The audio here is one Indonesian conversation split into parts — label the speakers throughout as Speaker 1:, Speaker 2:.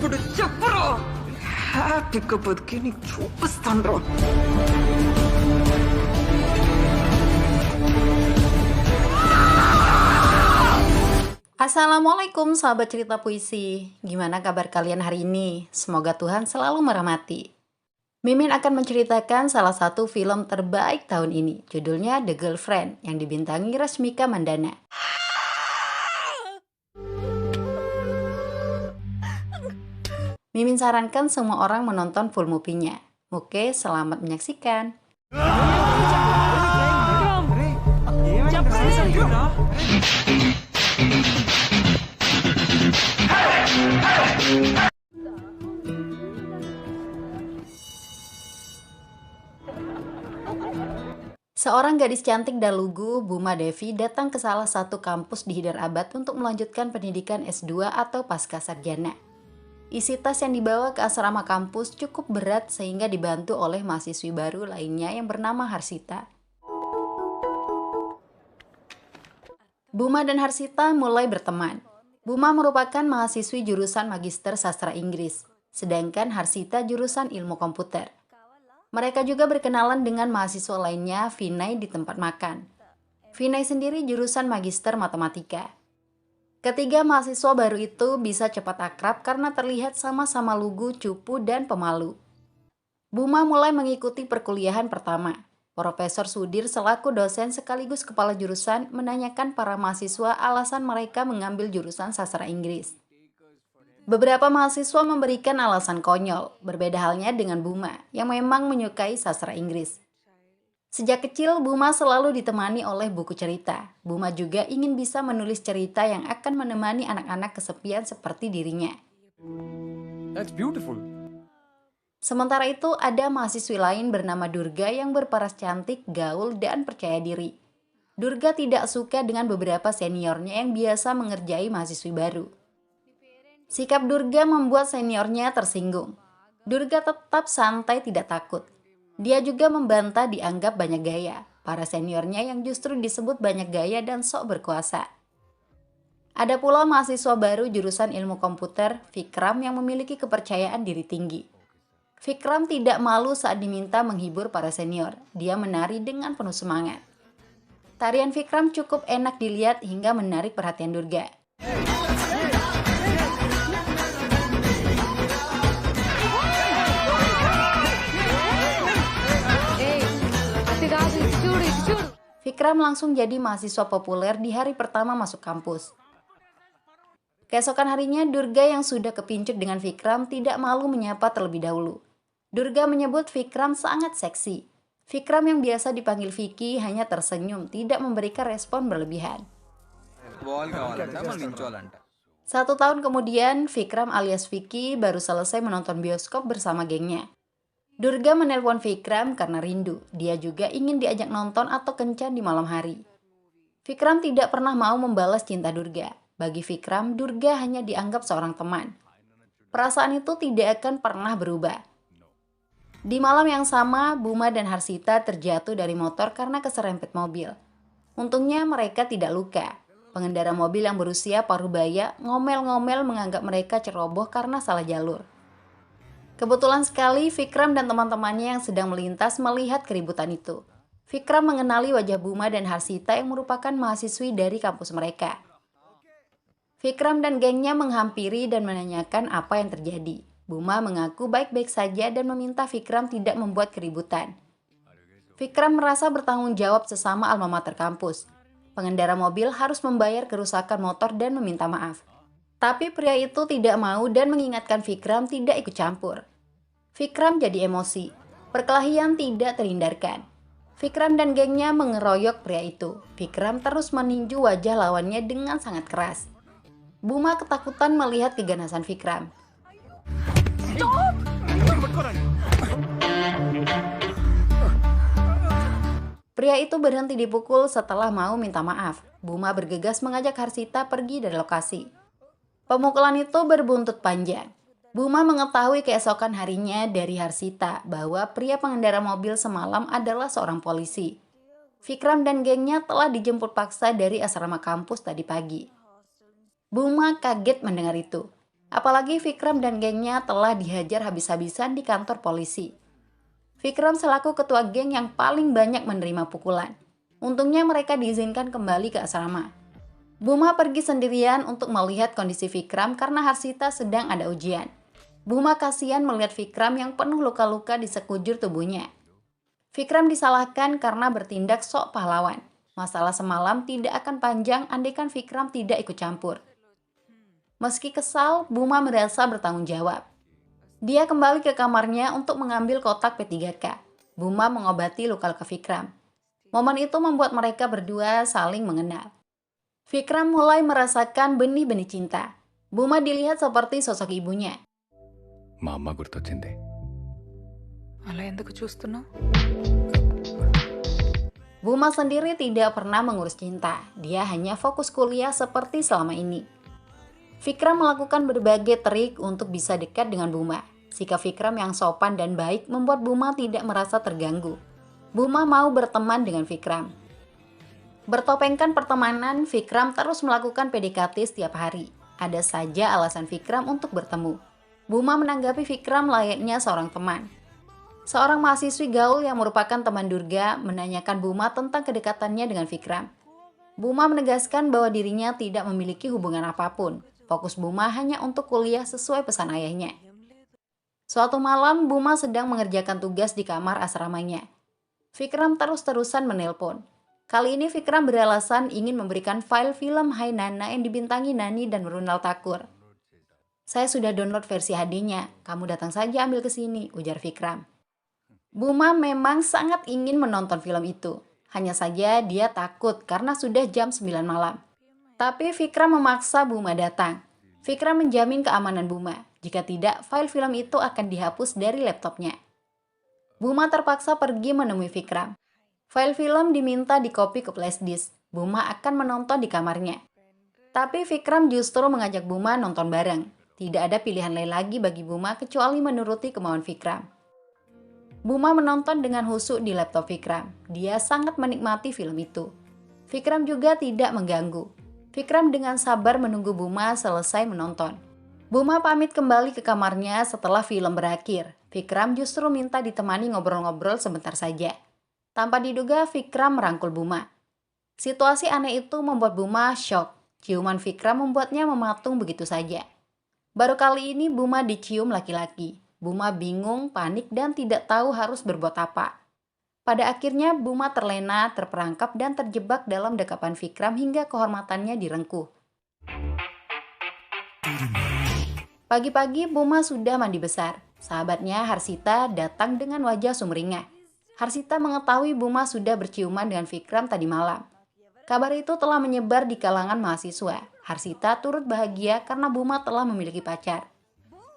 Speaker 1: ఇప్పుడు చెప్పురా హ్యాపీగా బతికి నీకు చూపిస్తాను రా.
Speaker 2: Assalamualaikum sahabat cerita puisi. Gimana kabar kalian hari ini? Semoga Tuhan selalu merahmati. Mimin akan menceritakan salah satu film terbaik tahun ini. Judulnya The Girlfriend yang dibintangi Rasmika Mandana. Mimin sarankan semua orang menonton full movie-nya. Oke, selamat menyaksikan. Seorang gadis cantik dan lugu, Buma Devi, datang ke salah satu kampus di Hyderabad untuk melanjutkan pendidikan S2 atau pascasarjana. Isi tas yang dibawa ke asrama kampus cukup berat sehingga dibantu oleh mahasiswi baru lainnya yang bernama Harsita. Buma dan Harsita mulai berteman. Buma merupakan mahasiswi jurusan Magister Sastra Inggris, sedangkan Harsita jurusan Ilmu Komputer. Mereka juga berkenalan dengan mahasiswa lainnya, Vinay, di tempat makan. Vinay sendiri jurusan Magister Matematika. Ketiga mahasiswa baru itu bisa cepat akrab karena terlihat sama-sama lugu, cupu, dan pemalu. Buma mulai mengikuti perkuliahan pertama. Profesor Sudir selaku dosen sekaligus kepala jurusan menanyakan para mahasiswa alasan mereka mengambil jurusan sastra Inggris. Beberapa mahasiswa memberikan alasan konyol, berbeda halnya dengan Buma yang memang menyukai sastra Inggris. Sejak kecil, Buma selalu ditemani oleh buku cerita. Buma juga ingin bisa menulis cerita yang akan menemani anak-anak kesepian seperti dirinya.
Speaker 3: That's beautiful.
Speaker 2: Sementara itu, ada mahasiswi lain bernama Durga yang berparas cantik, gaul, dan percaya diri. Durga tidak suka dengan beberapa seniornya yang biasa mengerjai mahasiswi baru. Sikap Durga membuat seniornya tersinggung. Durga tetap santai, tidak takut. Dia juga membantah dianggap banyak gaya. Para seniornya yang justru disebut banyak gaya dan sok berkuasa. Ada pula mahasiswa baru jurusan Ilmu Komputer, Vikram, yang memiliki kepercayaan diri tinggi. Vikram tidak malu saat diminta menghibur para senior. Dia menari dengan penuh semangat. Tarian Vikram cukup enak dilihat hingga menarik perhatian Durga. Vikram langsung jadi mahasiswa populer di hari pertama masuk kampus. Keesokan harinya, Durga yang sudah kepincut dengan Vikram tidak malu menyapa terlebih dahulu. Durga menyebut Vikram sangat seksi. Vikram yang biasa dipanggil Vicky hanya tersenyum, tidak memberikan respon berlebihan. 1 tahun kemudian, Vikram alias Vicky baru selesai menonton bioskop bersama gengnya. Durga menelpon Vikram karena rindu. Dia juga ingin diajak nonton atau kencan di malam hari. Vikram tidak pernah mau membalas cinta Durga. Bagi Vikram, Durga hanya dianggap seorang teman. Perasaan itu tidak akan pernah berubah. Di malam yang sama, Buma dan Harsita terjatuh dari motor karena keserempet mobil. Untungnya mereka tidak luka. Pengendara mobil yang berusia paruh baya ngomel-ngomel menganggap mereka ceroboh karena salah jalur. Kebetulan sekali Vikram dan teman-temannya yang sedang melintas melihat keributan itu. Vikram mengenali wajah Buma dan Harsita yang merupakan mahasiswi dari kampus mereka. Vikram dan gengnya menghampiri dan menanyakan apa yang terjadi. Buma mengaku baik-baik saja dan meminta Vikram tidak membuat keributan. Vikram merasa bertanggung jawab sesama alma mater kampus. Pengendara mobil harus membayar kerusakan motor dan meminta maaf. Tapi pria itu tidak mau dan mengingatkan Vikram tidak ikut campur. Vikram jadi emosi. Perkelahian tidak terhindarkan. Vikram dan gengnya mengeroyok pria itu. Vikram terus meninju wajah lawannya dengan sangat keras. Buma ketakutan melihat keganasan Vikram. Pria itu berhenti dipukul setelah mau minta maaf. Buma bergegas mengajak Harsita pergi dari lokasi. Pemukulan itu berbuntut panjang. Buma mengetahui keesokan harinya dari Harsita bahwa pria pengendara mobil semalam adalah seorang polisi. Vikram dan gengnya telah dijemput paksa dari asrama kampus tadi pagi. Buma kaget mendengar itu. Apalagi Vikram dan gengnya telah dihajar habis-habisan di kantor polisi. Vikram selaku ketua geng yang paling banyak menerima pukulan. Untungnya mereka diizinkan kembali ke asrama. Buma pergi sendirian untuk melihat kondisi Vikram karena Harsita sedang ada ujian. Buma kasihan melihat Vikram yang penuh luka-luka di sekujur tubuhnya. Vikram disalahkan karena bertindak sok pahlawan. Masalah semalam tidak akan panjang andaikan Vikram tidak ikut campur. Meski kesal, Buma merasa bertanggung jawab. Dia kembali ke kamarnya untuk mengambil kotak P3K. Buma mengobati luka-luka Vikram. Momen itu membuat mereka berdua saling mengenal. Vikram mulai merasakan benih-benih cinta. Buma dilihat seperti sosok ibunya.
Speaker 3: మా అమ్మ గుర్తొచ్చింది.
Speaker 1: అలా ఎందుకు చూస్తున్నావు?
Speaker 2: Buma sendiri tidak pernah mengurus cinta. Dia hanya fokus kuliah seperti selama ini. Vikram melakukan berbagai trik untuk bisa dekat dengan Buma. Sikap Vikram yang sopan dan baik membuat Buma tidak merasa terganggu. Buma mau berteman dengan Vikram. Bertopengkan pertemanan, Vikram terus melakukan PDKT setiap hari. Ada saja alasan Vikram untuk bertemu. Buma menanggapi Vikram layaknya seorang teman. Seorang mahasiswi gaul yang merupakan teman Durga menanyakan Buma tentang kedekatannya dengan Vikram. Buma menegaskan bahwa dirinya tidak memiliki hubungan apapun. Fokus Buma hanya untuk kuliah sesuai pesan ayahnya. Suatu malam, Buma sedang mengerjakan tugas di kamar asramanya. Vikram terus-terusan menelpon. Kali ini Vikram beralasan ingin memberikan file film Hai Nana yang dibintangi Nani dan Mrunal Thakur. Saya sudah download versi HD-nya, kamu datang saja ambil ke sini, ujar Vikram. Buma memang sangat ingin menonton film itu. Hanya saja dia takut karena sudah jam 9 malam. Tapi Vikram memaksa Buma datang. Vikram menjamin keamanan Buma. Jika tidak, file film itu akan dihapus dari laptopnya. Buma terpaksa pergi menemui Vikram. File film diminta dikopi ke flash disk. Buma akan menonton di kamarnya. Tapi Vikram justru mengajak Buma nonton bareng. Tidak ada pilihan lain lagi bagi Buma kecuali menuruti kemauan Vikram. Buma menonton dengan husuk di laptop Vikram. Dia sangat menikmati film itu. Vikram juga tidak mengganggu. Vikram dengan sabar menunggu Buma selesai menonton. Buma pamit kembali ke kamarnya setelah film berakhir. Vikram justru minta ditemani ngobrol-ngobrol sebentar saja. Tanpa diduga, Vikram merangkul Buma. Situasi aneh itu membuat Buma shock. Ciuman Vikram membuatnya mematung begitu saja. Baru kali ini Buma dicium laki-laki. Buma bingung, panik, dan tidak tahu harus berbuat apa. Pada akhirnya Buma terlena, terperangkap, dan terjebak dalam dekapan Vikram hingga kehormatannya direngkuh. Pagi-pagi Buma sudah mandi besar. Sahabatnya Harsita datang dengan wajah sumringah. Harsita mengetahui Buma sudah berciuman dengan Vikram tadi malam. Kabar itu telah menyebar di kalangan mahasiswa. Harsita turut bahagia karena Buma telah memiliki pacar.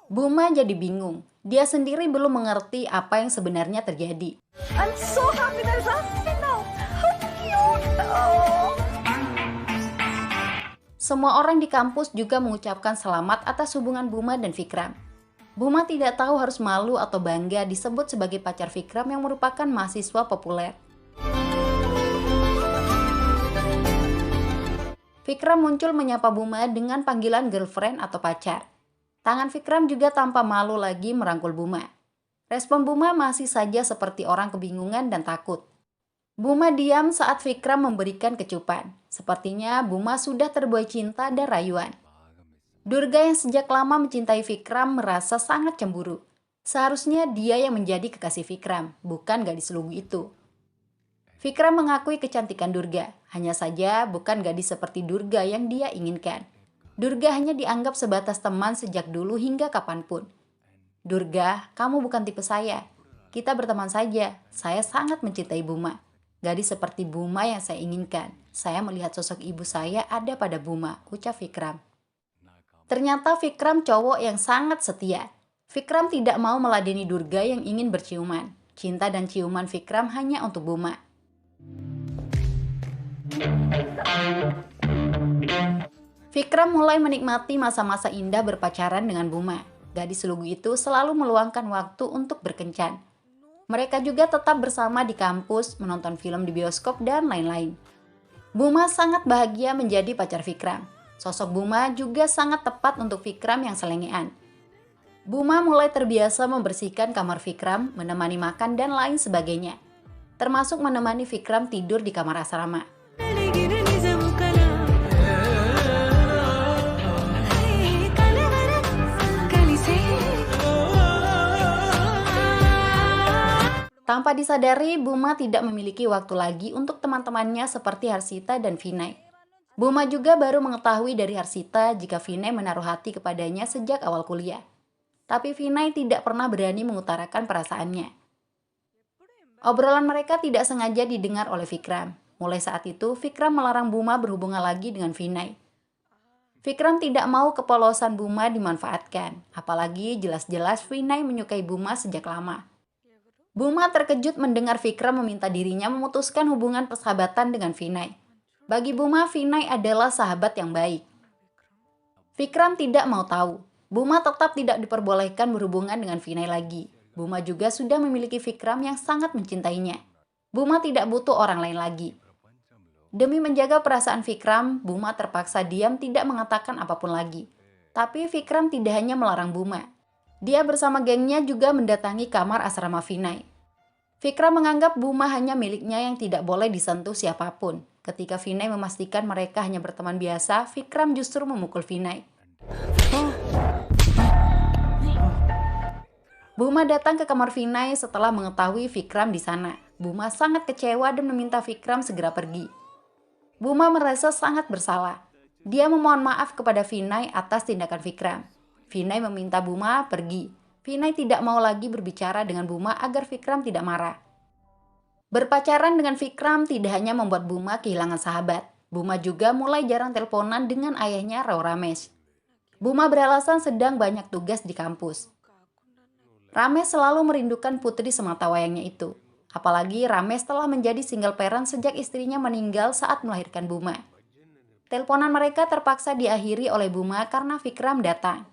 Speaker 2: Buma jadi bingung. Dia sendiri belum mengerti apa yang sebenarnya terjadi.
Speaker 1: I'm so happy there's husband now. How cute. Oh.
Speaker 2: Semua orang di kampus juga mengucapkan selamat atas hubungan Buma dan Vikram. Buma tidak tahu harus malu atau bangga disebut sebagai pacar Vikram yang merupakan mahasiswa populer. Vikram muncul menyapa Buma dengan panggilan girlfriend atau pacar. Tangan Vikram juga tanpa malu lagi merangkul Buma. Respon Buma masih saja seperti orang kebingungan dan takut. Buma diam saat Vikram memberikan kecupan. Sepertinya Buma sudah terbuai cinta dan rayuan. Durga yang sejak lama mencintai Vikram merasa sangat cemburu. Seharusnya dia yang menjadi kekasih Vikram, bukan gadis lugu itu. Vikram mengakui kecantikan Durga, hanya saja bukan gadis seperti Durga yang dia inginkan. Durga hanya dianggap sebatas teman sejak dulu hingga kapanpun. Durga, kamu bukan tipe saya. Kita berteman saja. Saya sangat mencintai Buma. Gadis seperti Buma yang saya inginkan. Saya melihat sosok ibu saya ada pada Buma, ucap Vikram. Ternyata Vikram cowok yang sangat setia. Vikram tidak mau meladeni Durga yang ingin berciuman. Cinta dan ciuman Vikram hanya untuk Buma. Vikram mulai menikmati masa-masa indah berpacaran dengan Buma. Gadis lugu itu selalu meluangkan waktu untuk berkencan. Mereka juga tetap bersama di kampus, menonton film di bioskop, dan lain-lain. Buma sangat bahagia menjadi pacar Vikram. Sosok Buma juga sangat tepat untuk Vikram yang selengean. Buma mulai terbiasa membersihkan kamar Vikram, menemani makan dan lain sebagainya. Termasuk menemani Vikram tidur di kamar asrama. Tanpa disadari, Buma tidak memiliki waktu lagi untuk teman-temannya seperti Harsita dan Vinay. Buma juga baru mengetahui dari Harsita jika Vinay menaruh hati kepadanya sejak awal kuliah. Tapi Vinay tidak pernah berani mengutarakan perasaannya. Obrolan mereka tidak sengaja didengar oleh Vikram. Mulai saat itu, Vikram melarang Buma berhubungan lagi dengan Vinay. Vikram tidak mau kepolosan Buma dimanfaatkan, apalagi jelas-jelas Vinay menyukai Buma sejak lama. Buma terkejut mendengar Vikram meminta dirinya memutuskan hubungan persahabatan dengan Vinay. Bagi Buma, Vinay adalah sahabat yang baik. Vikram tidak mau tahu. Buma tetap tidak diperbolehkan berhubungan dengan Vinay lagi. Buma juga sudah memiliki Vikram yang sangat mencintainya. Buma tidak butuh orang lain lagi. Demi menjaga perasaan Vikram, Buma terpaksa diam tidak mengatakan apapun lagi. Tapi Vikram tidak hanya melarang Buma. Dia bersama gengnya juga mendatangi kamar asrama Vinay. Vikram menganggap Buma hanya miliknya yang tidak boleh disentuh siapapun. Ketika Vinay memastikan mereka hanya berteman biasa, Vikram justru memukul Vinay. Buma datang ke kamar Vinay setelah mengetahui Vikram di sana. Buma sangat kecewa dan meminta Vikram segera pergi. Buma merasa sangat bersalah. Dia memohon maaf kepada Vinay atas tindakan Vikram. Vinay meminta Buma pergi. Vinay tidak mau lagi berbicara dengan Buma agar Vikram tidak marah. Berpacaran dengan Vikram tidak hanya membuat Buma kehilangan sahabat. Buma juga mulai jarang teleponan dengan ayahnya Rao Ramesh. Buma beralasan sedang banyak tugas di kampus. Ramesh selalu merindukan putri sematawayangnya itu. Apalagi Ramesh telah menjadi single parent sejak istrinya meninggal saat melahirkan Buma. Teleponan mereka terpaksa diakhiri oleh Buma karena Vikram datang.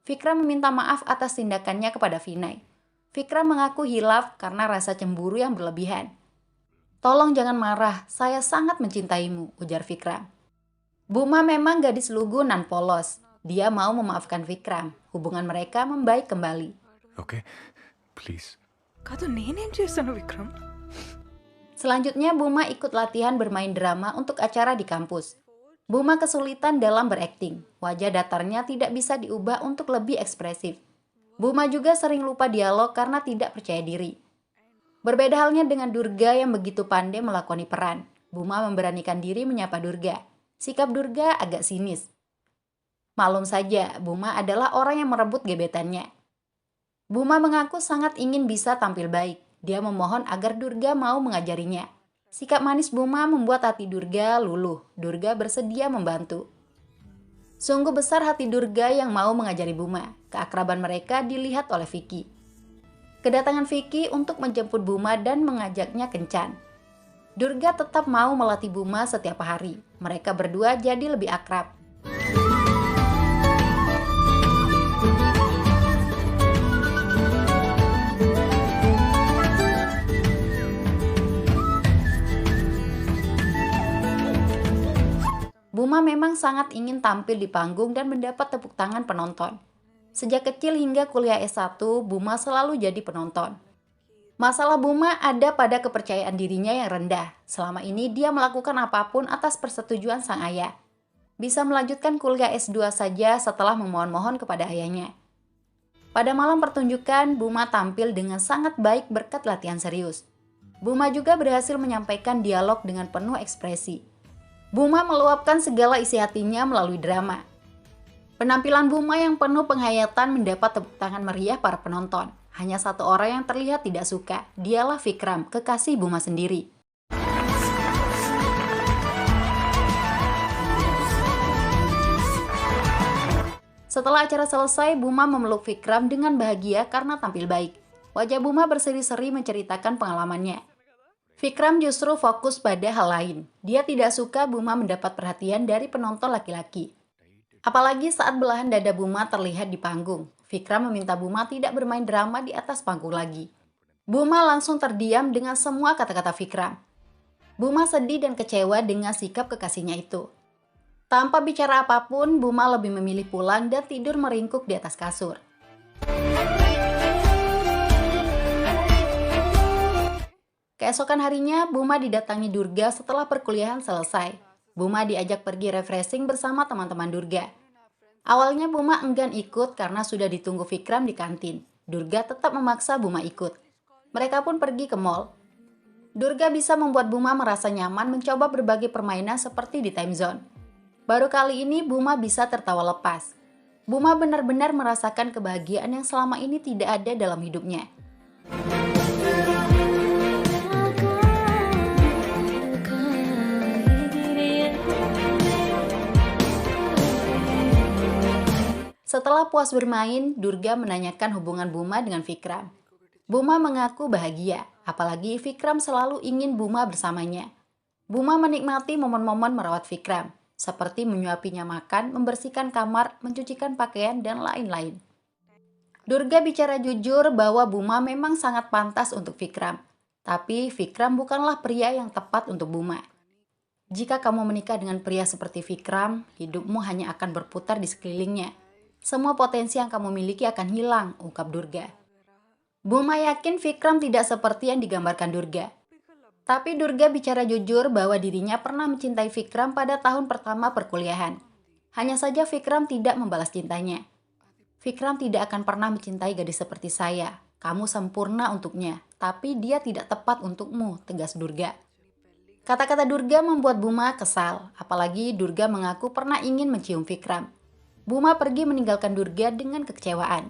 Speaker 2: Vikram meminta maaf atas tindakannya kepada Vinay. Vikram mengaku hilaf karena rasa cemburu yang berlebihan. "Tolong jangan marah, saya sangat mencintaimu," ujar Vikram. Buma memang gadis lugu nan polos. Dia mau memaafkan Vikram. Hubungan mereka membaik kembali.
Speaker 3: Okay, please.
Speaker 1: కాదు నేనేం చేశాను Vikram
Speaker 2: Selanjutnya Buma ikut latihan bermain drama untuk acara di kampus. Buma kesulitan dalam berakting. Wajah datarnya tidak bisa diubah untuk lebih ekspresif. Buma juga sering lupa dialog karena tidak percaya diri. Berbeda halnya dengan Durga yang begitu pandai melakoni peran. Buma memberanikan diri menyapa Durga. Sikap Durga agak sinis. Maklum saja, Buma adalah orang yang merebut gebetannya. Buma mengaku sangat ingin bisa tampil baik. Dia memohon agar Durga mau mengajarinya. Sikap manis Buma membuat hati Durga luluh. Durga bersedia membantu. Sungguh besar hati Durga yang mau mengajari Buma. Keakraban mereka dilihat oleh Vicky. Kedatangan Vicky untuk menjemput Buma dan mengajaknya kencan. Durga tetap mau melatih Buma setiap hari. Mereka berdua jadi lebih akrab. Buma memang sangat ingin tampil di panggung dan mendapat tepuk tangan penonton. Sejak kecil hingga kuliah S1, Buma selalu jadi penonton. Masalah Buma ada pada kepercayaan dirinya yang rendah. Selama ini dia melakukan apapun atas persetujuan sang ayah. Bisa melanjutkan kuliah S2 saja setelah memohon-mohon kepada ayahnya. Pada malam pertunjukan, Buma tampil dengan sangat baik berkat latihan serius. Buma juga berhasil menyampaikan dialog dengan penuh ekspresi. Buma meluapkan segala isi hatinya melalui drama. Penampilan Buma yang penuh penghayatan mendapat tepuk tangan meriah para penonton. Hanya satu orang yang terlihat tidak suka, dialah Vikram, kekasih Buma sendiri. Setelah acara selesai, Buma memeluk Vikram dengan bahagia karena tampil baik. Wajah Buma berseri-seri menceritakan pengalamannya. Vikram justru fokus pada hal lain. Dia tidak suka Buma mendapat perhatian dari penonton laki-laki. Apalagi saat belahan dada Buma terlihat di panggung. Vikram meminta Buma tidak bermain drama di atas panggung lagi. Buma langsung terdiam dengan semua kata-kata Vikram. Buma sedih dan kecewa dengan sikap kekasihnya itu. Tanpa bicara apapun, Buma lebih memilih pulang dan tidur meringkuk di atas kasur. Keesokan harinya, Buma didatangi Durga setelah perkuliahan selesai. Buma diajak pergi refreshing bersama teman-teman Durga. Awalnya Buma enggan ikut karena sudah ditunggu Vikram di kantin. Durga tetap memaksa Buma ikut. Mereka pun pergi ke mall. Durga bisa membuat Buma merasa nyaman mencoba berbagai permainan seperti di time zone. Baru kali ini Buma bisa tertawa lepas. Buma benar-benar merasakan kebahagiaan yang selama ini tidak ada dalam hidupnya. Setelah puas bermain, Durga menanyakan hubungan Buma dengan Vikram. Buma mengaku bahagia, apalagi Vikram selalu ingin Buma bersamanya. Buma menikmati momen-momen merawat Vikram, seperti menyuapinya makan, membersihkan kamar, mencucikan pakaian, dan lain-lain. Durga bicara jujur bahwa Buma memang sangat pantas untuk Vikram, tapi Vikram bukanlah pria yang tepat untuk Buma. Jika kamu menikah dengan pria seperti Vikram, hidupmu hanya akan berputar di sekelilingnya. Semua potensi yang kamu miliki akan hilang, ungkap Durga. Buma yakin Vikram tidak seperti yang digambarkan Durga. Tapi Durga bicara jujur bahwa dirinya pernah mencintai Vikram pada tahun pertama perkuliahan. Hanya saja Vikram tidak membalas cintanya. Vikram tidak akan pernah mencintai gadis seperti saya. Kamu sempurna untuknya, tapi dia tidak tepat untukmu, tegas Durga. Kata-kata Durga membuat Buma kesal, apalagi Durga mengaku pernah ingin mencium Vikram. Buma pergi meninggalkan Durga dengan kekecewaan.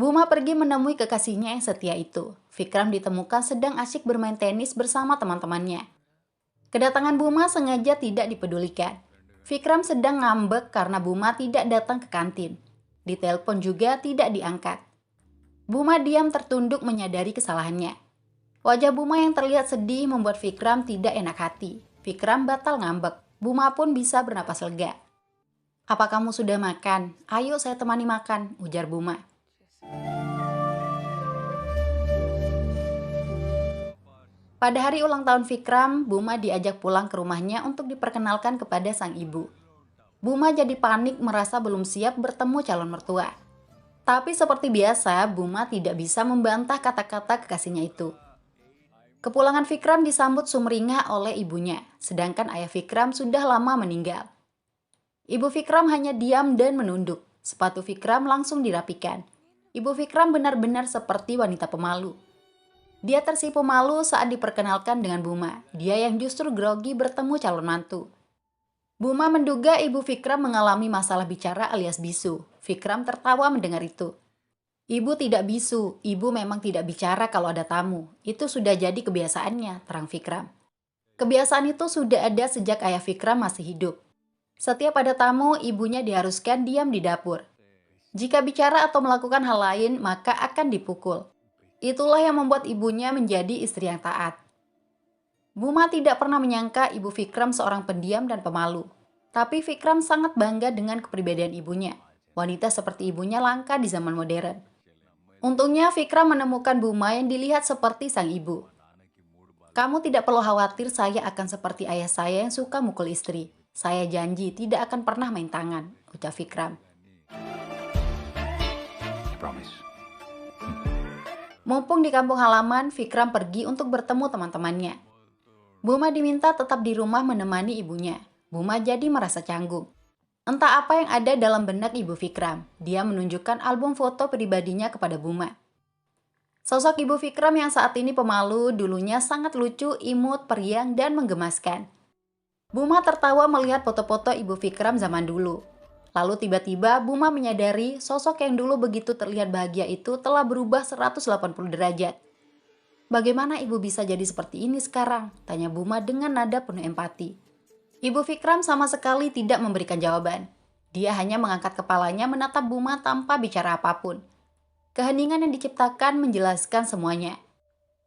Speaker 2: Buma pergi menemui kekasihnya yang setia itu. Vikram ditemukan sedang asyik bermain tenis bersama teman-temannya. Kedatangan Buma sengaja tidak dipedulikan. Vikram sedang ngambek karena Buma tidak datang ke kantin. Ditelepon juga tidak diangkat. Buma diam tertunduk menyadari kesalahannya. Wajah Buma yang terlihat sedih membuat Vikram tidak enak hati. Vikram batal ngambek. Buma pun bisa bernapas lega. Apa kamu sudah makan? Ayo saya temani makan, ujar Buma. Pada hari ulang tahun Vikram, Buma diajak pulang ke rumahnya untuk diperkenalkan kepada sang ibu. Buma jadi panik merasa belum siap bertemu calon mertua. Tapi seperti biasa, Buma tidak bisa membantah kata-kata kekasihnya itu. Kepulangan Vikram disambut sumringah oleh ibunya, sedangkan ayah Vikram sudah lama meninggal. Ibu Vikram hanya diam dan menunduk. Sepatu Vikram langsung dirapikan. Ibu Vikram benar-benar seperti wanita pemalu. Dia tersipu malu saat diperkenalkan dengan Buma. Dia yang justru grogi bertemu calon mantu. Buma menduga ibu Vikram mengalami masalah bicara alias bisu. Vikram tertawa mendengar itu. Ibu tidak bisu, ibu memang tidak bicara kalau ada tamu. Itu sudah jadi kebiasaannya, terang Vikram. Kebiasaan itu sudah ada sejak ayah Vikram masih hidup. Setiap ada tamu, ibunya diharuskan diam di dapur. Jika bicara atau melakukan hal lain, maka akan dipukul. Itulah yang membuat ibunya menjadi istri yang taat. Buma tidak pernah menyangka ibu Vikram seorang pendiam dan pemalu. Tapi Vikram sangat bangga dengan kepribadian ibunya. Wanita seperti ibunya langka di zaman modern. Untungnya Vikram menemukan Buma yang dilihat seperti sang ibu. Kamu tidak perlu khawatir saya akan seperti ayah saya yang suka mukul istri. Saya janji tidak akan pernah main tangan, ucap Vikram.
Speaker 3: Promise.
Speaker 2: Mumpung di kampung halaman, Vikram pergi untuk bertemu teman-temannya. Buma diminta tetap di rumah menemani ibunya. Buma jadi merasa canggung. Entah apa yang ada dalam benak ibu Vikram. Dia menunjukkan album foto pribadinya kepada Buma. Sosok ibu Vikram yang saat ini pemalu, dulunya sangat lucu, imut, periang, dan menggemaskan. Buma tertawa melihat foto-foto ibu Vikram zaman dulu. Lalu tiba-tiba Buma menyadari sosok yang dulu begitu terlihat bahagia itu telah berubah 180 derajat. Bagaimana ibu bisa jadi seperti ini sekarang? Tanya Buma dengan nada penuh empati. Ibu Vikram sama sekali tidak memberikan jawaban. Dia hanya mengangkat kepalanya menatap Buma tanpa bicara apapun. Keheningan yang diciptakan menjelaskan semuanya.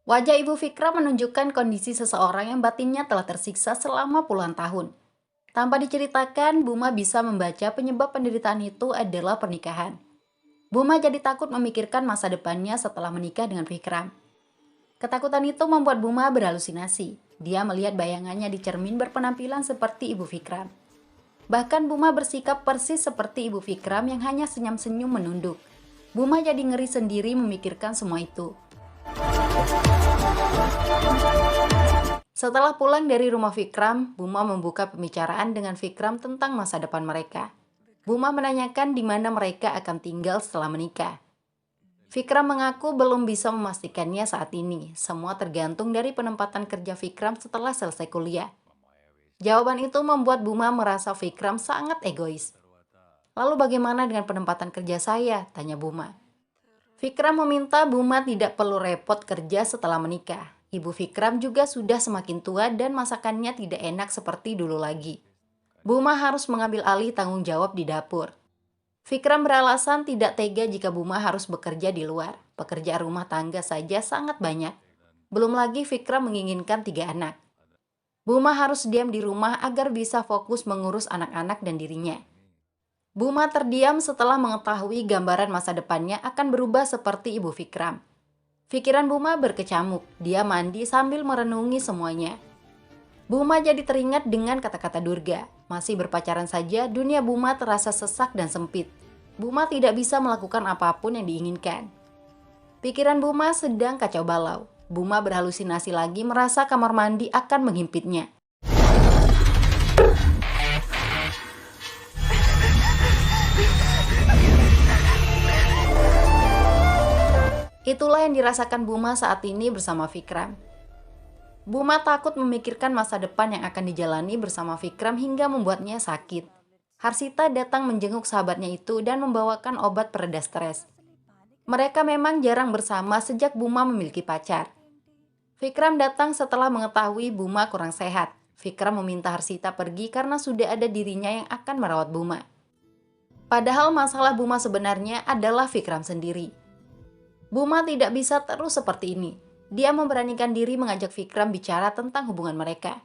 Speaker 2: Wajah ibu Vikram menunjukkan kondisi seseorang yang batinnya telah tersiksa selama puluhan tahun. Tanpa diceritakan, Buma bisa membaca penyebab penderitaan itu adalah pernikahan. Buma jadi takut memikirkan masa depannya setelah menikah dengan Vikram. Ketakutan itu membuat Buma berhalusinasi. Dia melihat bayangannya di cermin berpenampilan seperti ibu Vikram. Bahkan Buma bersikap persis seperti ibu Vikram yang hanya senyum-senyum menunduk. Buma jadi ngeri sendiri memikirkan semua itu. Setelah pulang dari rumah Vikram, Buma membuka pembicaraan dengan Vikram tentang masa depan mereka. Buma menanyakan di mana mereka akan tinggal setelah menikah. Vikram mengaku belum bisa memastikannya saat ini. Semua tergantung dari penempatan kerja Vikram setelah selesai kuliah. Jawaban itu membuat Buma merasa Vikram sangat egois. Lalu bagaimana dengan penempatan kerja saya? Tanya Buma. Vikram meminta Buma tidak perlu repot kerja setelah menikah. Ibu Vikram juga sudah semakin tua dan masakannya tidak enak seperti dulu lagi. Buma harus mengambil alih tanggung jawab di dapur. Vikram beralasan tidak tega jika Buma harus bekerja di luar. Pekerjaan rumah tangga saja sangat banyak. Belum lagi Vikram menginginkan 3 anak. Buma harus diam di rumah agar bisa fokus mengurus anak-anak dan dirinya. Buma terdiam setelah mengetahui gambaran masa depannya akan berubah seperti ibu Vikram. Pikiran Buma berkecamuk, dia mandi sambil merenungi semuanya. Buma jadi teringat dengan kata-kata Durga. Masih berpacaran saja, dunia Buma terasa sesak dan sempit. Buma tidak bisa melakukan apapun yang diinginkan. Pikiran Buma sedang kacau balau. Buma berhalusinasi lagi merasa kamar mandi akan menghimpitnya. Itulah yang dirasakan Buma saat ini bersama Vikram. Buma takut memikirkan masa depan yang akan dijalani bersama Vikram hingga membuatnya sakit. Harsita datang menjenguk sahabatnya itu dan membawakan obat pereda stres. Mereka memang jarang bersama sejak Buma memiliki pacar. Vikram datang setelah mengetahui Buma kurang sehat. Vikram meminta Harsita pergi karena sudah ada dirinya yang akan merawat Buma. Padahal masalah Buma sebenarnya adalah Vikram sendiri. Buma tidak bisa terus seperti ini. Dia memberanikan diri mengajak Vikram bicara tentang hubungan mereka.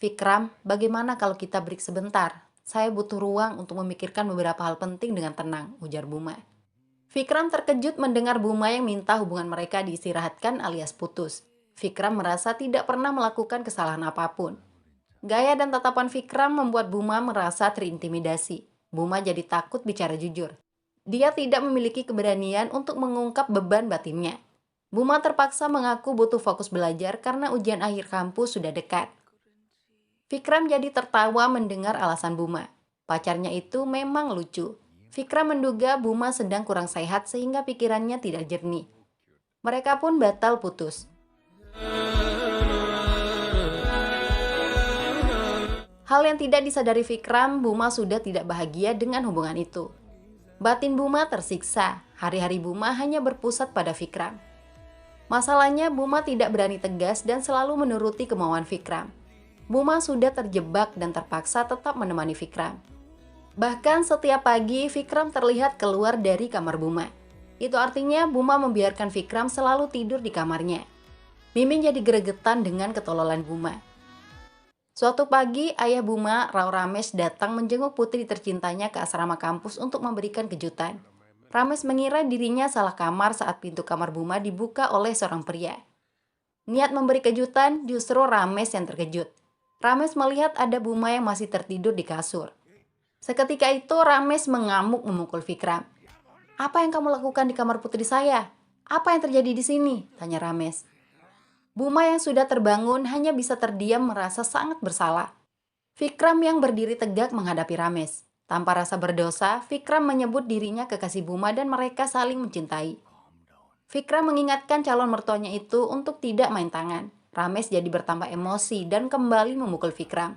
Speaker 2: Vikram, bagaimana kalau kita break sebentar? Saya butuh ruang untuk memikirkan beberapa hal penting dengan tenang, ujar Buma. Vikram terkejut mendengar Buma yang minta hubungan mereka diistirahatkan alias putus. Vikram merasa tidak pernah melakukan kesalahan apapun. Gaya dan tatapan Vikram membuat Buma merasa terintimidasi. Buma jadi takut bicara jujur. Dia tidak memiliki keberanian untuk mengungkap beban batinnya. Buma terpaksa mengaku butuh fokus belajar karena ujian akhir kampus sudah dekat. Vikram jadi tertawa mendengar alasan Buma. Pacarnya itu memang lucu. Vikram menduga Buma sedang kurang sehat sehingga pikirannya tidak jernih. Mereka pun batal putus. Hal yang tidak disadari Vikram, Buma sudah tidak bahagia dengan hubungan itu. Batin Buma tersiksa, hari-hari Buma hanya berpusat pada Vikram. Masalahnya Buma tidak berani tegas dan selalu menuruti kemauan Vikram. Buma sudah terjebak dan terpaksa tetap menemani Vikram. Bahkan setiap pagi Vikram terlihat keluar dari kamar Buma. Itu artinya Buma membiarkan Vikram selalu tidur di kamarnya. Mimin jadi gregetan dengan ketololan Buma. Suatu pagi, ayah Buma, Rao Ramesh, datang menjenguk putri tercintanya ke asrama kampus untuk memberikan kejutan. Ramesh mengira dirinya salah kamar saat pintu kamar Buma dibuka oleh seorang pria. Niat memberi kejutan, justru Ramesh yang terkejut. Ramesh melihat ada Buma yang masih tertidur di kasur. Seketika itu Ramesh mengamuk memukul Vikram. "Apa yang kamu lakukan di kamar putri saya? Apa yang terjadi di sini?" tanya Ramesh. Buma yang sudah terbangun hanya bisa terdiam merasa sangat bersalah. Vikram yang berdiri tegak menghadapi Ramesh. Tanpa rasa berdosa, Vikram menyebut dirinya kekasih Buma dan mereka saling mencintai. Vikram mengingatkan calon mertuanya itu untuk tidak main tangan. Ramesh jadi bertambah emosi dan kembali memukul Vikram.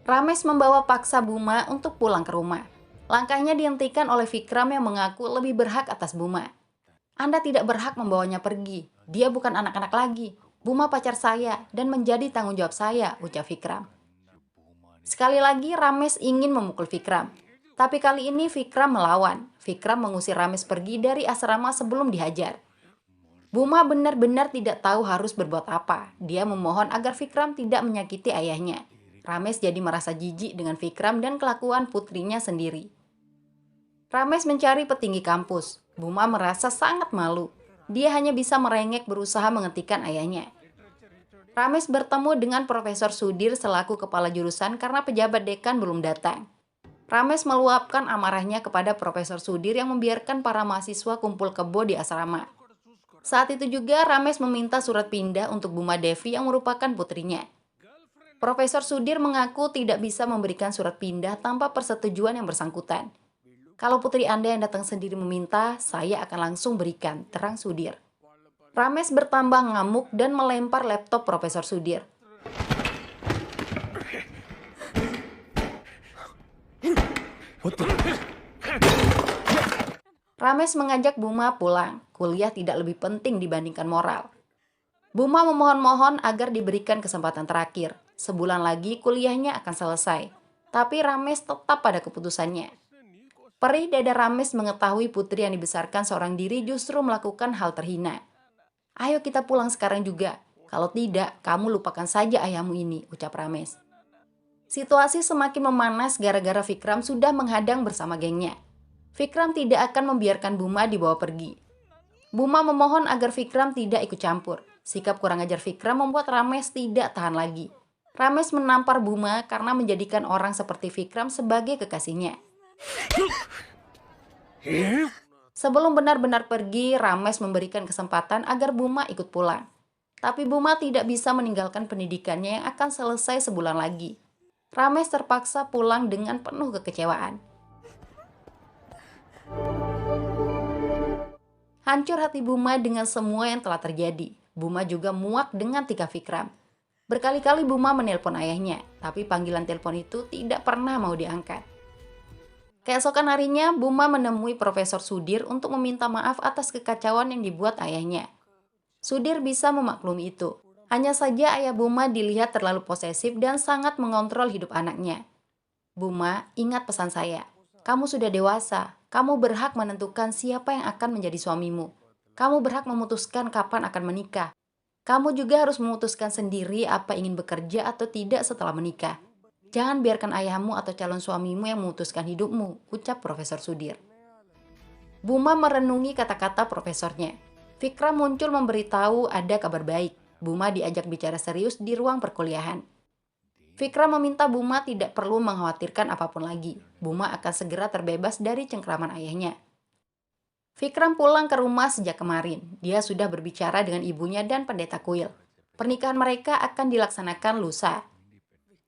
Speaker 2: Ramesh membawa paksa Buma untuk pulang ke rumah. Langkahnya dihentikan oleh Vikram yang mengaku lebih berhak atas Buma. "Anda tidak berhak membawanya pergi. Dia bukan anak-anak lagi. Buma pacar saya dan menjadi tanggung jawab saya," ucap Vikram. Sekali lagi Ramesh ingin memukul Vikram. Tapi kali ini Vikram melawan. Vikram mengusir Ramesh pergi dari asrama sebelum dihajar. Buma benar-benar tidak tahu harus berbuat apa. Dia memohon agar Vikram tidak menyakiti ayahnya. Ramesh jadi merasa jijik dengan Vikram dan kelakuan putrinya sendiri. Ramesh mencari petinggi kampus. Buma merasa sangat malu. Dia hanya bisa merengek berusaha menghentikan ayahnya. Rames bertemu dengan Profesor Sudir selaku kepala jurusan karena pejabat dekan belum datang. Rames meluapkan amarahnya kepada Profesor Sudir yang membiarkan para mahasiswa kumpul kebo di asrama. Saat itu juga Rames meminta surat pindah untuk Buma Devi yang merupakan putrinya. Profesor Sudir mengaku tidak bisa memberikan surat pindah tanpa persetujuan yang bersangkutan. Kalau putri Anda yang datang sendiri meminta, saya akan langsung berikan, terang Sudir. Rames bertambah ngamuk dan melempar laptop Profesor Sudir. Rames mengajak Buma pulang. Kuliah tidak lebih penting dibandingkan moral. Buma memohon-mohon agar diberikan kesempatan terakhir. Sebulan lagi kuliahnya akan selesai. Tapi Rames tetap pada keputusannya. Perih dada Rames mengetahui putri yang dibesarkan seorang diri justru melakukan hal terhina. Ayo kita pulang sekarang juga. Kalau tidak, kamu lupakan saja ayahmu ini, ucap Rames. Situasi semakin memanas gara-gara Vikram sudah menghadang bersama gengnya. Vikram tidak akan membiarkan Buma dibawa pergi. Buma memohon agar Vikram tidak ikut campur. Sikap kurang ajar Vikram membuat Rames tidak tahan lagi. Rames menampar Buma karena menjadikan orang seperti Vikram sebagai kekasihnya. Sebelum benar-benar pergi, Rames memberikan kesempatan agar Buma ikut pulang. Tapi Buma tidak bisa meninggalkan pendidikannya yang akan selesai sebulan lagi. Rames terpaksa pulang dengan penuh kekecewaan. Hancur hati Buma dengan semua yang telah terjadi. Buma juga muak dengan tingkah Vikram. Berkali-kali Buma menelpon ayahnya, tapi panggilan telepon itu tidak pernah mau diangkat. Keesokan harinya, Buma menemui Profesor Sudir untuk meminta maaf atas kekacauan yang dibuat ayahnya. Sudir bisa memaklumi itu. Hanya saja ayah Buma dilihat terlalu posesif dan sangat mengontrol hidup anaknya. Buma, ingat pesan saya. Kamu sudah dewasa. Kamu berhak menentukan siapa yang akan menjadi suamimu. Kamu berhak memutuskan kapan akan menikah. Kamu juga harus memutuskan sendiri apa ingin bekerja atau tidak setelah menikah. Jangan biarkan ayahmu atau calon suamimu yang memutuskan hidupmu, ucap Profesor Sudir. Buma merenungi kata-kata profesornya. Vikram muncul memberitahu ada kabar baik. Buma diajak bicara serius di ruang perkuliahan. Vikram meminta Buma tidak perlu mengkhawatirkan apapun lagi. Buma akan segera terbebas dari cengkraman ayahnya. Vikram pulang ke rumah sejak kemarin. Dia sudah berbicara dengan ibunya dan pendeta kuil. Pernikahan mereka akan dilaksanakan lusa.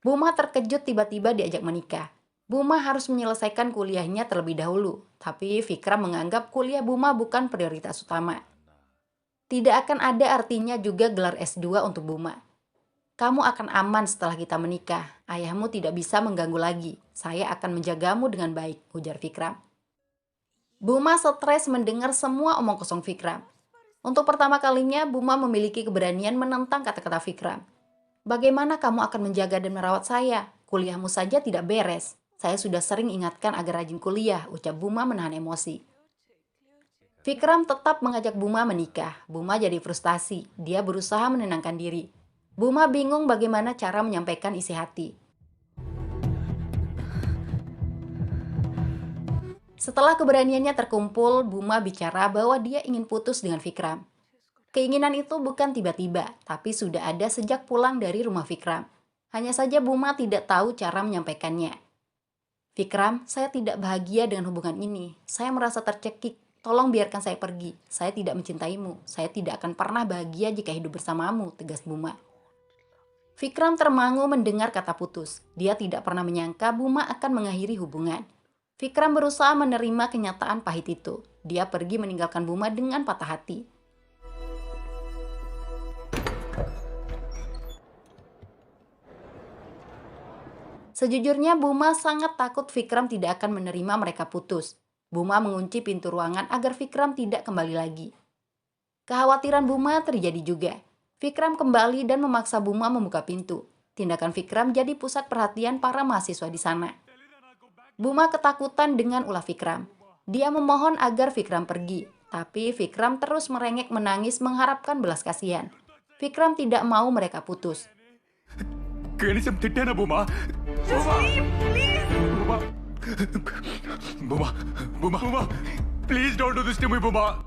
Speaker 2: Buma terkejut tiba-tiba diajak menikah. Buma harus menyelesaikan kuliahnya terlebih dahulu. Tapi Vikram menganggap kuliah Buma bukan prioritas utama. Tidak akan ada artinya juga gelar S2 untuk Buma. Kamu akan aman setelah kita menikah. Ayahmu tidak bisa mengganggu lagi. Saya akan menjagamu dengan baik, ujar Vikram. Buma stres mendengar semua omong kosong Vikram. Untuk pertama kalinya, Buma memiliki keberanian menentang kata-kata Vikram. Bagaimana kamu akan menjaga dan merawat saya? Kuliahmu saja tidak beres. Saya sudah sering ingatkan agar rajin kuliah, ucap Buma menahan emosi. Vikram tetap mengajak Buma menikah. Buma jadi frustasi. Dia berusaha menenangkan diri. Buma bingung bagaimana cara menyampaikan isi hati. Setelah keberaniannya terkumpul, Buma bicara bahwa dia ingin putus dengan Vikram. Keinginan itu bukan tiba-tiba, tapi sudah ada sejak pulang dari rumah Vikram. Hanya saja Buma tidak tahu cara menyampaikannya. Vikram, saya tidak bahagia dengan hubungan ini. Saya merasa tercekik. Tolong biarkan saya pergi. Saya tidak mencintaimu. Saya tidak akan pernah bahagia jika hidup bersamamu, tegas Buma. Vikram termangu mendengar kata putus. Dia tidak pernah menyangka Buma akan mengakhiri hubungan. Vikram berusaha menerima kenyataan pahit itu. Dia pergi meninggalkan Buma dengan patah hati. Sejujurnya Buma sangat takut Vikram tidak akan menerima mereka putus. Buma mengunci pintu ruangan agar Vikram tidak kembali lagi. Kekhawatiran Buma terjadi juga. Vikram kembali dan memaksa Buma membuka pintu. Tindakan Vikram jadi pusat perhatian para mahasiswa di sana. Buma ketakutan dengan ulah Vikram. Dia memohon agar Vikram pergi, tapi Vikram terus merengek menangis mengharapkan belas kasihan. Vikram tidak mau mereka putus.
Speaker 3: Buma, please don't do this to me, Buma.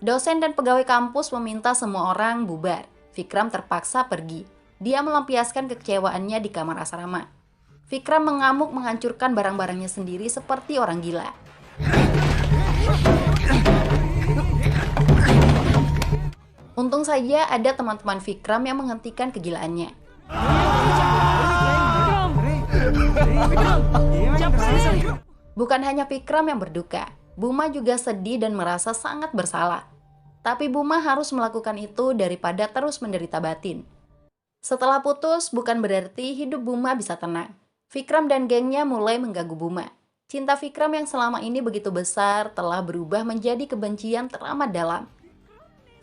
Speaker 2: Dosen dan pegawai kampus meminta semua orang bubar. Vikram terpaksa pergi. Dia melampiaskan kekecewaannya di kamar asrama. Vikram mengamuk menghancurkan barang-barangnya sendiri seperti orang gila. Untung saja ada teman-teman Vikram yang menghentikan kegilaannya. Bukan hanya Vikram yang berduka, Buma juga sedih dan merasa sangat bersalah. Tapi Buma harus melakukan itu daripada terus menderita batin. Setelah putus, bukan berarti hidup Buma bisa tenang. Vikram dan gengnya mulai mengganggu Buma. Cinta Vikram yang selama ini begitu besar telah berubah menjadi kebencian teramat dalam.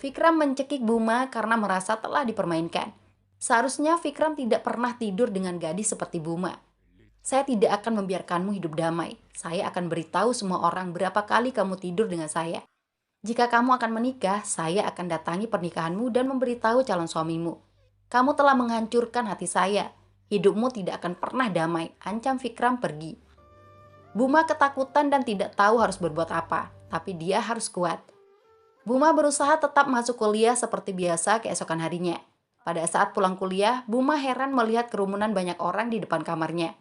Speaker 2: Vikram mencekik Buma karena merasa telah dipermainkan. Seharusnya Vikram tidak pernah tidur dengan gadis seperti Buma. Saya tidak akan membiarkanmu hidup damai. Saya akan beritahu semua orang berapa kali kamu tidur dengan saya. Jika kamu akan menikah, saya akan datangi pernikahanmu dan memberitahu calon suamimu. Kamu telah menghancurkan hati saya. Hidupmu tidak akan pernah damai, ancam Vikram pergi. Buma ketakutan dan tidak tahu harus berbuat apa, tapi dia harus kuat. Buma berusaha tetap masuk kuliah seperti biasa keesokan harinya. Pada saat pulang kuliah, Buma heran melihat kerumunan banyak orang di depan kamarnya.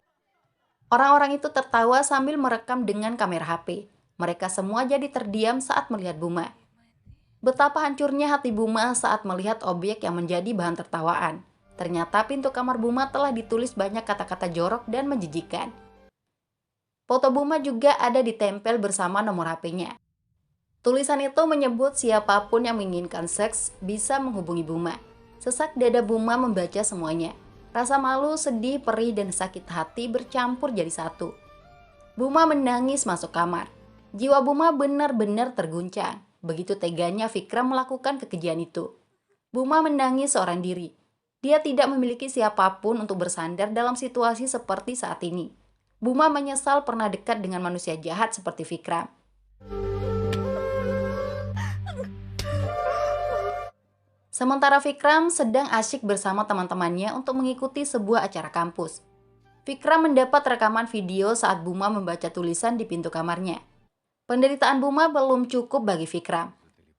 Speaker 2: Orang-orang itu tertawa sambil merekam dengan kamera HP. Mereka semua jadi terdiam saat melihat Buma. Betapa hancurnya hati Buma saat melihat objek yang menjadi bahan tertawaan. Ternyata pintu kamar Buma telah ditulis banyak kata-kata jorok dan menjijikan. Foto Buma juga ada ditempel bersama nomor HP-nya. Tulisan itu menyebut siapapun yang menginginkan seks bisa menghubungi Buma. Sesak dada Buma membaca semuanya. Rasa malu, sedih, perih, dan sakit hati bercampur jadi satu. Buma menangis masuk kamar. Jiwa Buma benar-benar terguncang. Begitu teganya Vikram melakukan kekejian itu. Buma menangis seorang diri. Dia tidak memiliki siapapun untuk bersandar dalam situasi seperti saat ini. Buma menyesal pernah dekat dengan manusia jahat seperti Vikram. Sementara Vikram sedang asyik bersama teman-temannya untuk mengikuti sebuah acara kampus. Vikram mendapat rekaman video saat Buma membaca tulisan di pintu kamarnya. Penderitaan Buma belum cukup bagi Vikram.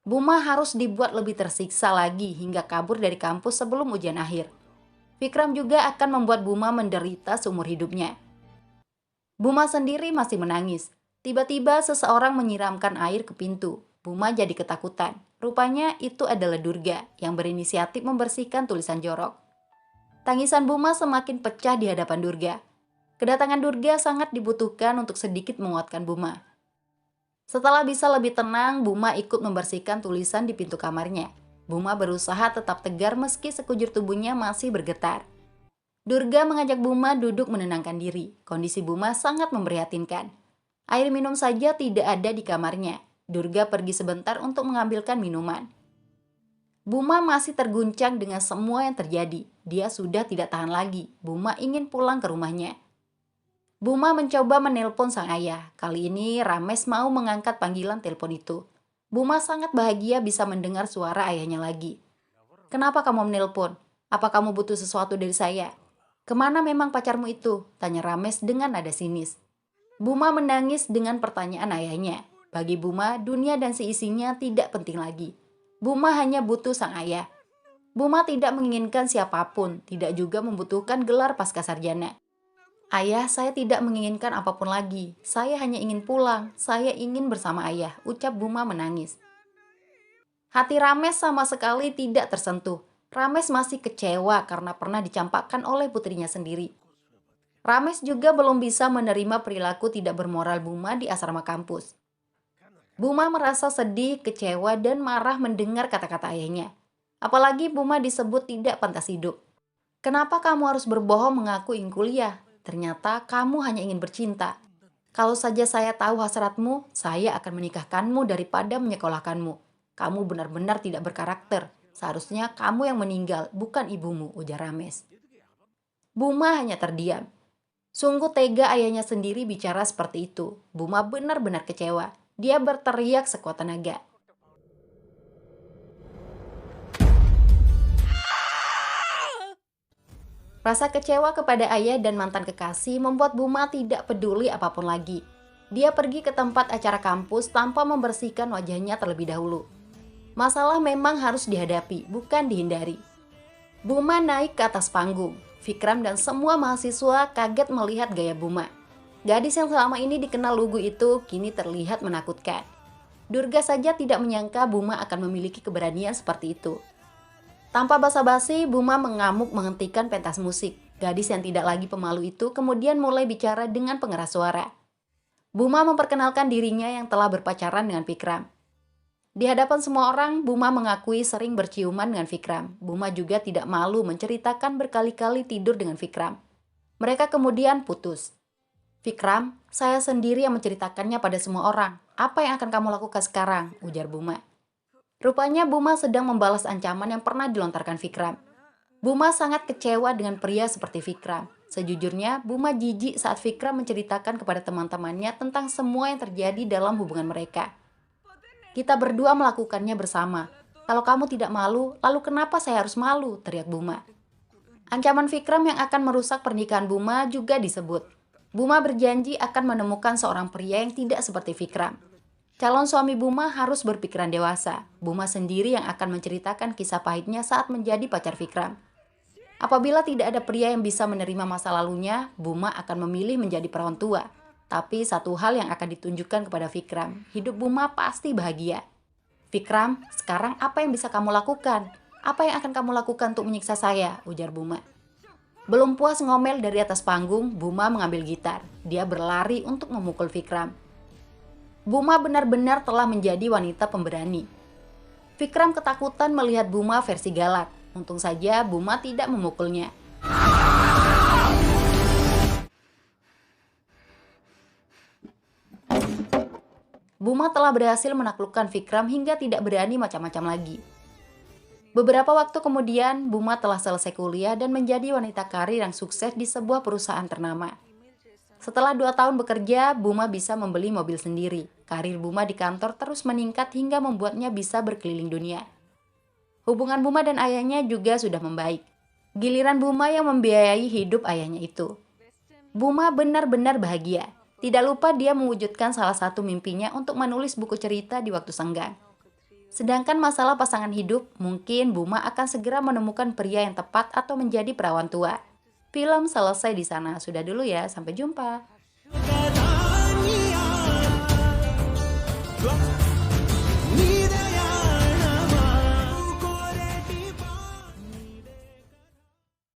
Speaker 2: Buma harus dibuat lebih tersiksa lagi hingga kabur dari kampus sebelum ujian akhir. Vikram juga akan membuat Buma menderita seumur hidupnya. Buma sendiri masih menangis. Tiba-tiba seseorang menyiramkan air ke pintu. Buma jadi ketakutan. Rupanya itu adalah Durga yang berinisiatif membersihkan tulisan jorok. Tangisan Buma semakin pecah di hadapan Durga. Kedatangan Durga sangat dibutuhkan untuk sedikit menguatkan Buma. Setelah bisa lebih tenang, Buma ikut membersihkan tulisan di pintu kamarnya. Buma berusaha tetap tegar meski sekujur tubuhnya masih bergetar. Durga mengajak Buma duduk menenangkan diri. Kondisi Buma sangat memprihatinkan. Air minum saja tidak ada di kamarnya. Durga pergi sebentar untuk mengambilkan minuman. Buma masih terguncang dengan semua yang terjadi. Dia sudah tidak tahan lagi. Buma ingin pulang ke rumahnya. Buma mencoba menelpon sang ayah. Kali ini Ramesh mau mengangkat panggilan telepon itu. Buma sangat bahagia bisa mendengar suara ayahnya lagi. "Kenapa kamu menelpon? Apa kamu butuh sesuatu dari saya? Kemana memang pacarmu itu?" tanya Ramesh dengan nada sinis. Buma menangis dengan pertanyaan ayahnya. Bagi Buma, dunia dan seisinya tidak penting lagi. Buma hanya butuh sang ayah. Buma tidak menginginkan siapapun, tidak juga membutuhkan gelar pascasarjana. "Ayah, saya tidak menginginkan apapun lagi. Saya hanya ingin pulang. Saya ingin bersama ayah," ucap Buma menangis. Hati Ramesh sama sekali tidak tersentuh. Ramesh masih kecewa karena pernah dicampakkan oleh putrinya sendiri. Ramesh juga belum bisa menerima perilaku tidak bermoral Buma di asrama kampus. Buma merasa sedih, kecewa, dan marah mendengar kata-kata ayahnya. Apalagi Buma disebut tidak pantas hidup. "Kenapa kamu harus berbohong mengaku ingin kuliah? Ternyata kamu hanya ingin bercinta. Kalau saja saya tahu hasratmu, saya akan menikahkanmu daripada menyekolahkanmu. Kamu benar-benar tidak berkarakter. Seharusnya kamu yang meninggal, bukan ibumu," ujar Ramesh. Buma hanya terdiam. Sungguh tega ayahnya sendiri bicara seperti itu. Buma benar-benar kecewa. Dia berteriak sekuat tenaga. Rasa kecewa kepada ayah dan mantan kekasih membuat Buma tidak peduli apapun lagi. Dia pergi ke tempat acara kampus tanpa membersihkan wajahnya terlebih dahulu. Masalah memang harus dihadapi, bukan dihindari. Buma naik ke atas panggung. Vikram dan semua mahasiswa kaget melihat gaya Buma. Gadis yang selama ini dikenal lugu itu kini terlihat menakutkan. Durga saja tidak menyangka Buma akan memiliki keberanian seperti itu. Tanpa basa-basi, Buma mengamuk menghentikan pentas musik. Gadis yang tidak lagi pemalu itu kemudian mulai bicara dengan pengeras suara. Buma memperkenalkan dirinya yang telah berpacaran dengan Vikram. Di hadapan semua orang, Buma mengakui sering berciuman dengan Vikram. Buma juga tidak malu menceritakan berkali-kali tidur dengan Vikram. Mereka kemudian putus. Vikram, saya sendiri yang menceritakannya pada semua orang. Apa yang akan kamu lakukan sekarang? Ujar Buma. Rupanya Buma sedang membalas ancaman yang pernah dilontarkan Vikram. Buma sangat kecewa dengan pria seperti Vikram. Sejujurnya, Buma jijik saat Vikram menceritakan kepada teman-temannya tentang semua yang terjadi dalam hubungan mereka. Kita berdua melakukannya bersama. Kalau kamu tidak malu, lalu kenapa saya harus malu? Teriak Buma. Ancaman Vikram yang akan merusak pernikahan Buma juga disebut. Buma berjanji akan menemukan seorang pria yang tidak seperti Vikram. Calon suami Buma harus berpikiran dewasa. Buma sendiri yang akan menceritakan kisah pahitnya saat menjadi pacar Vikram. Apabila tidak ada pria yang bisa menerima masa lalunya, Buma akan memilih menjadi perawan tua. Tapi satu hal yang akan ditunjukkan kepada Vikram, hidup Buma pasti bahagia. Vikram, sekarang apa yang bisa kamu lakukan? Apa yang akan kamu lakukan untuk menyiksa saya? Ujar Buma. Belum puas ngomel dari atas panggung, Buma mengambil gitar. Dia berlari untuk memukul Vikram. Buma benar-benar telah menjadi wanita pemberani. Vikram ketakutan melihat Buma versi galak. Untung saja Buma tidak memukulnya. Buma telah berhasil menaklukkan Vikram hingga tidak berani macam-macam lagi. Beberapa waktu kemudian, Buma telah selesai kuliah dan menjadi wanita karir yang sukses di sebuah perusahaan ternama. Setelah 2 tahun bekerja, Buma bisa membeli mobil sendiri. Karir Buma di kantor terus meningkat hingga membuatnya bisa berkeliling dunia. Hubungan Buma dan ayahnya juga sudah membaik. Giliran Buma yang membiayai hidup ayahnya itu. Buma benar-benar bahagia. Tidak lupa dia mewujudkan salah satu mimpinya untuk menulis buku cerita di waktu senggang. Sedangkan masalah pasangan hidup, mungkin Buma akan segera menemukan pria yang tepat atau menjadi perawan tua. Film selesai di sana. Sudah dulu ya, sampai jumpa.